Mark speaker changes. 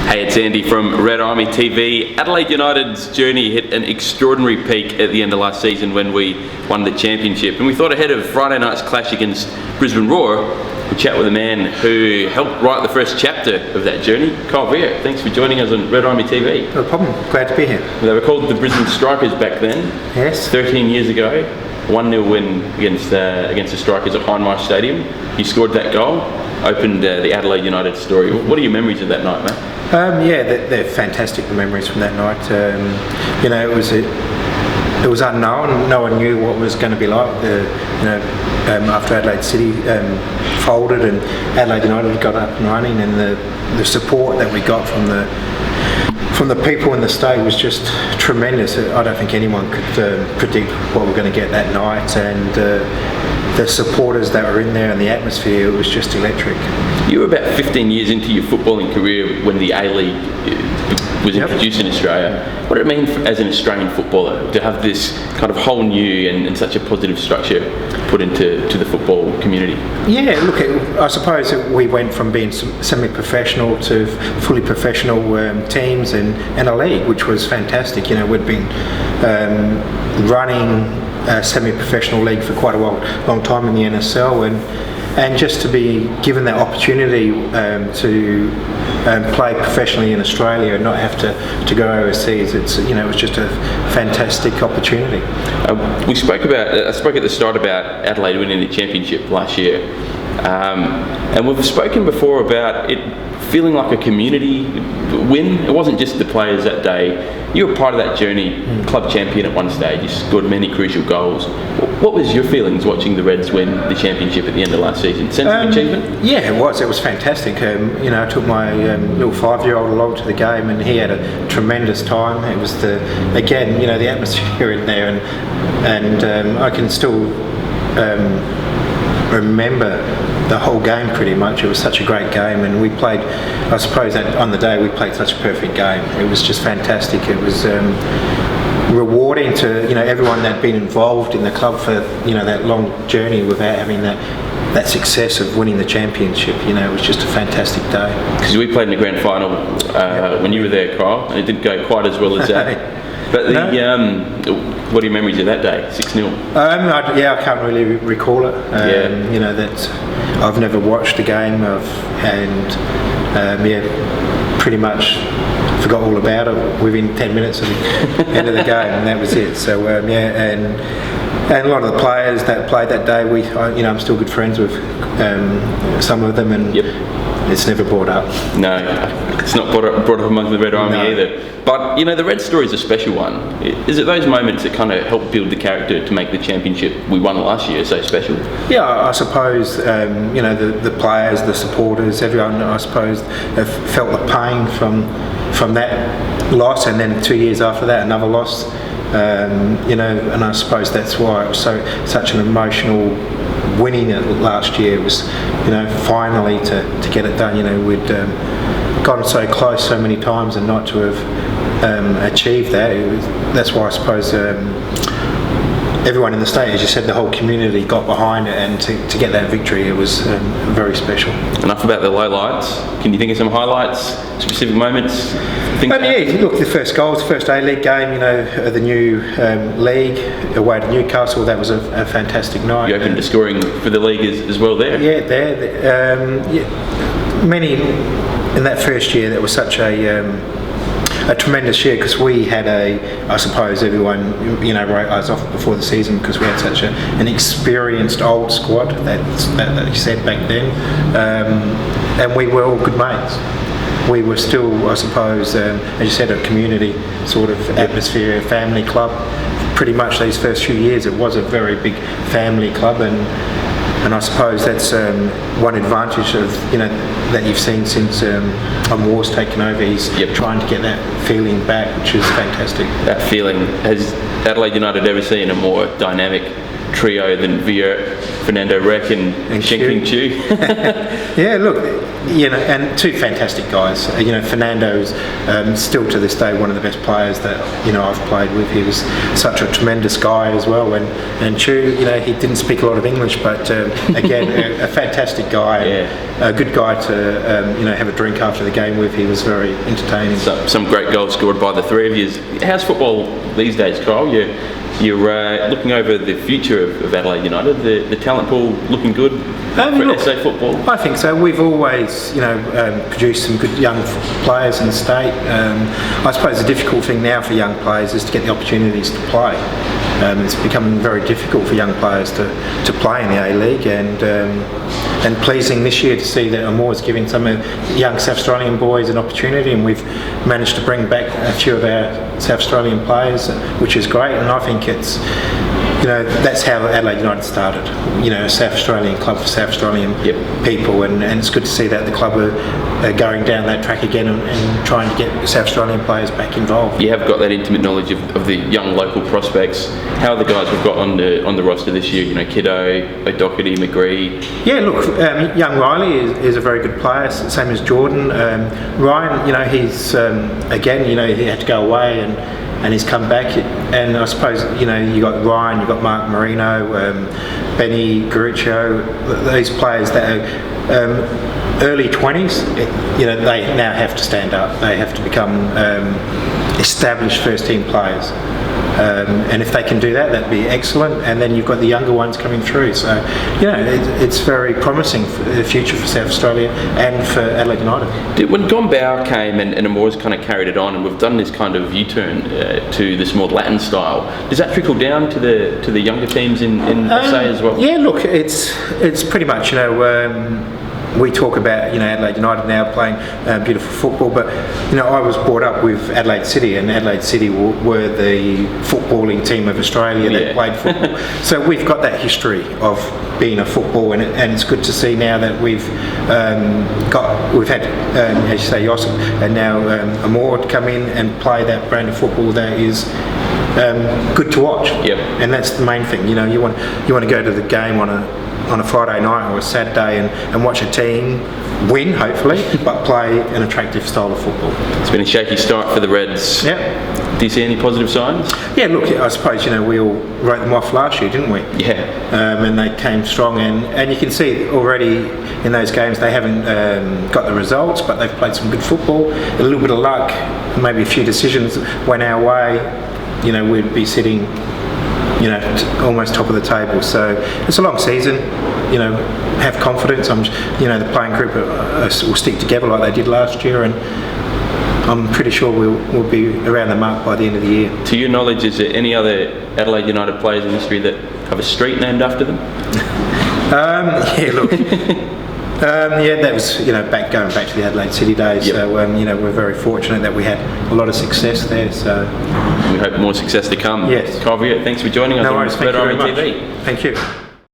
Speaker 1: Hey, it's Andy from Red Army TV. Adelaide United's journey hit an extraordinary peak at the end of last season when we won the championship, and we thought ahead of Friday night's clash against Brisbane Roar, we'd chat with a man who helped write the first chapter of that journey, Carl Veart. Thanks for joining us on Red Army TV.
Speaker 2: No problem, glad to be here.
Speaker 1: They were called the Brisbane Strikers back then.
Speaker 2: Yes.
Speaker 1: 13 years ago, 1-0 win against the Strikers at Hindmarsh Stadium. You scored that goal, opened the Adelaide United story. What are your memories of that night, mate?
Speaker 2: They're fantastic memories from that night. It was unknown. No one knew what it was going to be like. After Adelaide City folded and Adelaide United got up and running, and the support that we got from the people in the state was just tremendous. I don't think anyone could predict what we're going to get that night, and the supporters that were in there and the atmosphere, it was just electric.
Speaker 1: You were about 15 years into your footballing career when the A-League was introduced in Australia. What did it mean as an Australian footballer to have this kind of whole new and such a positive structure put into the football community?
Speaker 2: Yeah, look, I suppose we went from being semi-professional to fully professional teams and a league, which was fantastic. We'd been running a semi-professional league for quite a long time in the NSL, and just to be given that opportunity to play professionally in Australia and not have to go overseas, it was just a fantastic opportunity.
Speaker 1: I spoke at the start about Adelaide winning the championship last year, and we've spoken before about it feeling like a community win. It wasn't just the players that day. You were part of that journey, club champion at one stage. You scored many crucial goals. What was your feelings watching the Reds win the championship at the end of last season? Sense of achievement?
Speaker 2: Yeah, it was fantastic. I took my little 5-year-old along to the game, and he had a tremendous time. It was the atmosphere in there, and I can still remember the whole game pretty much. It was such a great game, and we played, I suppose that on the day we played such a perfect game. It was just fantastic. It was rewarding to everyone that had been involved in the club for that long journey without having that success of winning the championship. It was just a fantastic day.
Speaker 1: Because we played in the grand final when you were there, Carl, and it didn't go quite as well as that. But what are your memories of that day? 6-0.
Speaker 2: I can't really recall it. That I've never watched the game, pretty much forgot all about it within 10 minutes of the end of the game, and that was it. So and a lot of the players that played that day, I'm still good friends with some of them, and it's never brought up.
Speaker 1: No, it's not brought up among the Red Army either. But the Red story is a special one. Is it those moments that kind of help build the character to make the championship we won last year so special?
Speaker 2: Yeah, I suppose the players, the supporters, everyone, I suppose, have felt the pain from that loss, and then 2 years after that another loss. And I suppose that's why it was such an emotional winning it last year. It was finally to get it done. We'd gone so close so many times, and not to have achieved that. That's why I suppose everyone in the state, as you said, the whole community got behind it, and to get that victory, it was very special.
Speaker 1: Enough about the lowlights. Can you think of some highlights, specific moments?
Speaker 2: Look, the first goals, first A-League game, of the new league away to Newcastle. That was a fantastic night.
Speaker 1: You opened to scoring for the league as well there.
Speaker 2: Many in that first year. That was such a tremendous year, because we had I suppose everyone wrote us off before the season because we had such an experienced old squad that you said back then, and we were all good mates. We were still, I suppose, as you said, a community sort of atmosphere, family club. Pretty much these first few years, it was a very big family club, and I suppose that's one advantage of that you've seen since War's taken over. He's trying to get that feeling back, which is fantastic.
Speaker 1: That feeling, has Adelaide United ever seen a more dynamic trio than Veart, Fernando Reck and Shen Chu.
Speaker 2: Yeah, look, and two fantastic guys. Fernando's still to this day one of the best players that I've played with. He was such a tremendous guy as well. And Chu, he didn't speak a lot of English, but again, a fantastic guy, a good guy to have a drink after the game with. He was very entertaining.
Speaker 1: Some great goals scored by the three of you. How's football these days, Carl? You're looking over the future of Adelaide United. The talent pool looking good for SA football.
Speaker 2: I think so. We've always, produced some good young players in the state. I suppose the difficult thing now for young players is to get the opportunities to play. It's becoming very difficult for young players to play in the A-League, and pleasing this year to see that Amor is giving some young South Australian boys an opportunity, and we've managed to bring back a few of our South Australian players, which is great. And I think it's, that's how Adelaide United started. A South Australian club for South Australian people, and it's good to see that the club are going down that track again and trying to get South Australian players back involved.
Speaker 1: You have got that intimate knowledge of the young local prospects. How are the guys we've got on the roster this year? Kiddo, O'Doherty, McGree.
Speaker 2: Yeah, look, young Riley is a very good player, same as Jordan. Ryan, he's again, he had to go away and he's come back, and I suppose you got Ryan, you got Mark Marino, Benny Garuccio, these players that are early 20s. They now have to stand up. They have to become established first team players. And if they can do that, that'd be excellent. And then you've got the younger ones coming through. So, it's very promising for the future for South Australia and for Adelaide United.
Speaker 1: When Gombau came and Amor's kind of carried it on, and we've done this kind of U-turn to this more Latin style, does that trickle down to the younger teams in SA as well?
Speaker 2: Yeah, look, it's pretty much, we talk about Adelaide United now playing beautiful football, but I was brought up with Adelaide City, and Adelaide City were the footballing team of Australia that played football. So we've got that history of being a football, and it's good to see now that we've had as you say, Josip, and now Amor come in and play that brand of football that is good to watch. And that's the main thing. You want to go to the game on a Friday night or a Saturday and watch a team win, hopefully, but play an attractive style of football.
Speaker 1: It's been a shaky start for the Reds. Do you see any positive signs?
Speaker 2: Yeah, look, I suppose we all wrote them off last year, didn't we? And they came strong, and you can see already in those games they haven't got the results, but they've played some good football. A little bit of luck, maybe a few decisions went our way. We'd be sitting almost top of the table. So it's a long season. Have confidence. The playing group will stick together like they did last year, and I'm pretty sure we'll be around the mark by the end of the year.
Speaker 1: To your knowledge, is there any other Adelaide United players in history that have a street named after them?
Speaker 2: Yeah, look. That was going back to the Adelaide City days. So we're very fortunate that we had a lot of success there. So
Speaker 1: we hope more success to come.
Speaker 2: Yes.
Speaker 1: Carl Veart, thanks for joining us on
Speaker 2: Better
Speaker 1: TV.
Speaker 2: Thank you.